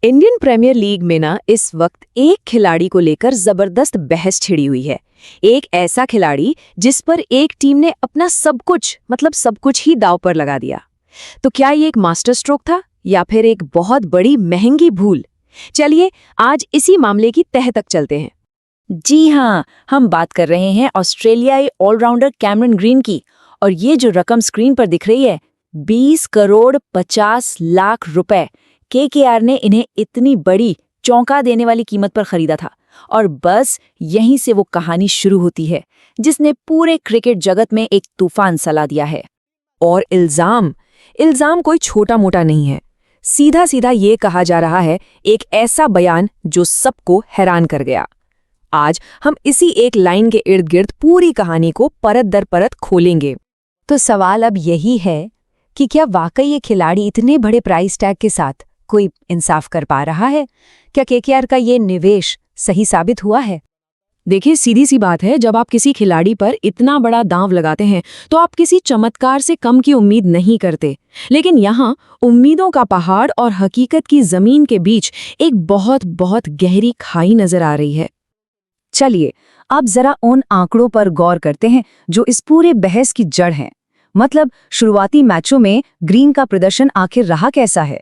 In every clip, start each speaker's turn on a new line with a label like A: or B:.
A: Indian premiere league में ना इस वक्त एक खिलाड़ी को लेकर जबरदस्त बहस छिड़ी हुई है। एक ऐसा खिलाड़ी जिस पर एक टीम ने अपना सब कुछ ही दांव पर लगा दिया। तो क्या ये एक मास्टर स्ट्रोक था या फिर एक बहुत बड़ी महंगी भूल? चलिए आज इसी मामले की तह तक चलते हैं।
B: जी हाँ, हम बात कर रहे हैं ऑस्ट्रेलियाई ऑलराउंडर कैमरन ग्रीन की। और ये जो रकम स्क्रीन पर दिख रही है 20 करोड़ 50 लाख रुपए, केकेआर ने इन्हें इतनी बड़ी चौंका देने वाली कीमत पर खरीदा था। और बस यहीं से वो कहानी शुरू होती है जिसने पूरे क्रिकेट जगत में एक तूफान सला दिया है।
A: और इल्जाम कोई छोटा मोटा नहीं है। सीधा सीधा ये कहा जा रहा है, एक ऐसा बयान जो सबको हैरान कर गया। आज हम इसी एक लाइन के इर्द गिर्द पूरी कहानी को परत दर परत खोलेंगे।
B: तो सवाल अब यही है कि क्या वाकई ये खिलाड़ी इतने बड़े प्राइस टैग के साथ कोई इंसाफ कर पा रहा है? क्या केकेआर का ये निवेश सही साबित हुआ है?
A: देखिए, सीधी सी बात है, जब आप किसी खिलाड़ी पर इतना बड़ा दांव लगाते हैं तो आप किसी चमत्कार से कम की उम्मीद नहीं करते। लेकिन यहाँ उम्मीदों का पहाड़ और हकीकत की जमीन के बीच एक बहुत बहुत गहरी खाई नजर आ रही है।
B: चलिए अब जरा उन आंकड़ों पर गौर करते हैं जो इस पूरे बहस की जड़ हैं। मतलब शुरुआती मैचों में ग्रीन का प्रदर्शन आखिर रहा कैसा है?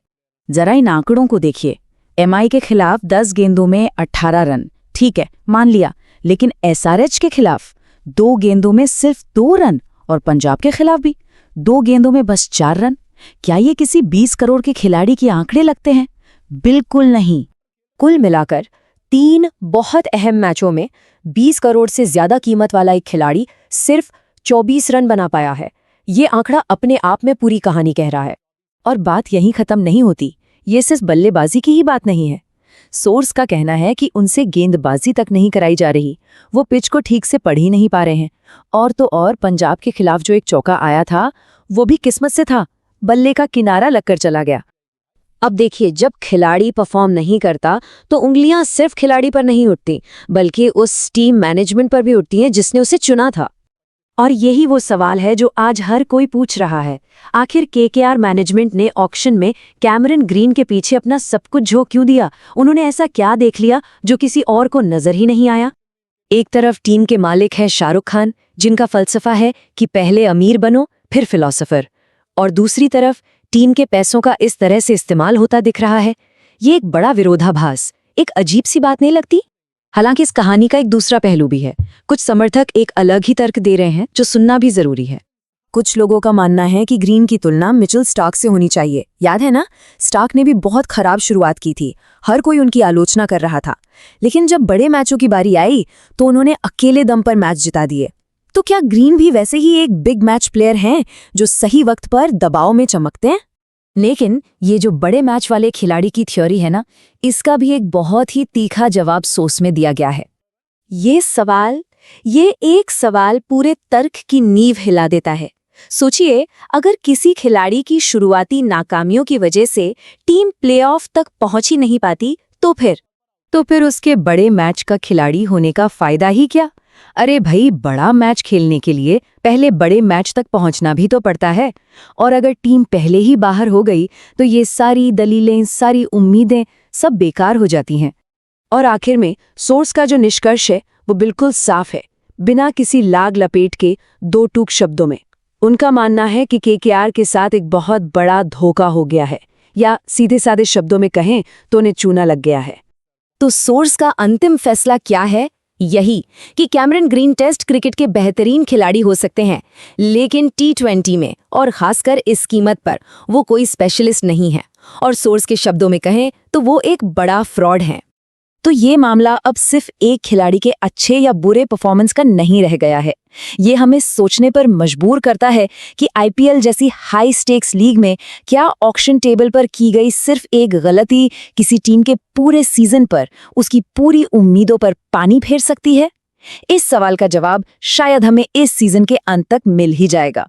B: जरा इन आंकड़ों को देखिए। एमआई के खिलाफ 10 गेंदों में 18 रन, ठीक है, मान लिया। लेकिन एसआरएच के खिलाफ 2 गेंदों में सिर्फ 2 रन, और पंजाब के खिलाफ भी 2 गेंदों में बस 4 रन। क्या ये किसी 20 करोड़ के खिलाड़ी के आंकड़े लगते हैं? बिल्कुल नहीं।
A: कुल मिलाकर 3 बहुत अहम मैचों में 20 करोड़ से ज्यादा कीमत वाला एक खिलाड़ी सिर्फ 24 रन बना पाया है। ये आंकड़ा अपने आप में पूरी कहानी कह रहा है। और बात यहीं खत्म नहीं होती। ये सिर्फ बल्लेबाजी की ही बात नहीं है। सोर्स का कहना है कि उनसे गेंदबाजी तक नहीं कराई जा रही, वो पिच को ठीक से पढ़ ही नहीं पा रहे हैं। और तो और पंजाब के खिलाफ जो एक चौका आया था वो भी किस्मत से था, बल्ले का किनारा लगकर चला गया। अब देखिए, जब खिलाड़ी परफॉर्म नहीं करता तो उंगलियां सिर्फ खिलाड़ी पर नहीं उठती, बल्कि उस टीम मैनेजमेंट पर भी उठती हैं जिसने उसे चुना था। और यही वो सवाल है जो आज हर कोई पूछ रहा है। आखिर केकेआर मैनेजमेंट ने ऑक्शन में कैमरन ग्रीन के पीछे अपना सब कुछ झोंक क्यों दिया? उन्होंने ऐसा क्या देख लिया जो किसी और को नजर ही नहीं आया? एक तरफ टीम के मालिक है शाहरुख खान, जिनका फलसफा है कि पहले अमीर बनो फिर फिलॉसफर, और दूसरी तरफ टीम के पैसों का इस तरह से इस्तेमाल होता दिख रहा है। ये एक बड़ा विरोधाभास, एक अजीब सी बात नहीं लगती? हालांकि इस कहानी का एक दूसरा पहलू भी है। कुछ समर्थक एक अलग ही तर्क दे रहे हैं जो सुनना भी जरूरी है। कुछ लोगों का मानना है कि ग्रीन की तुलना मिचेल स्टार्क से होनी चाहिए। याद है ना, स्टार्क ने भी बहुत खराब शुरुआत की थी, हर कोई उनकी आलोचना कर रहा था। लेकिन जब बड़े मैचों की बारी आई तो उन्होंने अकेले दम पर मैच जिता दिए। तो क्या ग्रीन भी वैसे ही एक बिग मैच प्लेयर हैं जो सही वक्त पर दबाव में चमकते हैं? लेकिन ये जो बड़े मैच वाले खिलाड़ी की थ्योरी है ना, इसका भी एक बहुत ही तीखा जवाब सोर्स में दिया गया है। ये एक सवाल पूरे तर्क की नींव हिला देता है। सोचिए, अगर किसी खिलाड़ी की शुरुआती नाकामियों की वजह से टीम प्लेऑफ तक पहुंच ही नहीं पाती तो फिर उसके बड़े मैच का खिलाड़ी होने का फायदा ही क्या? अरे भाई, बड़ा मैच खेलने के लिए पहले बड़े मैच तक पहुंचना भी तो पड़ता है। और अगर टीम पहले ही बाहर हो गई तो ये सारी दलीलें, सारी उम्मीदें सब बेकार हो जाती हैं। और आखिर में सोर्स का जो निष्कर्ष है वो बिल्कुल साफ है, बिना किसी लाग लपेट के 2 टूक शब्दों में। उनका मानना है कि केकेआर के साथ एक बहुत बड़ा धोखा हो गया है, या सीधे साधे शब्दों में कहें तो उन्हें चूना लग गया है। तो सोर्स का अंतिम फैसला क्या है? यही कि कैमरन ग्रीन टेस्ट क्रिकेट के बेहतरीन खिलाड़ी हो सकते हैं, लेकिन T20 में और खासकर इस कीमत पर वो कोई स्पेशलिस्ट नहीं है। और सोर्स के शब्दों में कहें तो वो एक बड़ा फ्रॉड है। तो ये मामला अब सिर्फ एक खिलाड़ी के अच्छे या बुरे परफॉर्मेंस का नहीं रह गया है। ये हमें सोचने पर मजबूर करता है कि आईपीएल जैसी हाई स्टेक्स लीग में क्या ऑक्शन टेबल पर की गई सिर्फ एक गलती किसी टीम के पूरे सीजन पर, उसकी पूरी उम्मीदों पर पानी फेर सकती है? इस सवाल का जवाब शायद हमें इस सीजन के अंत तक मिल ही जाएगा।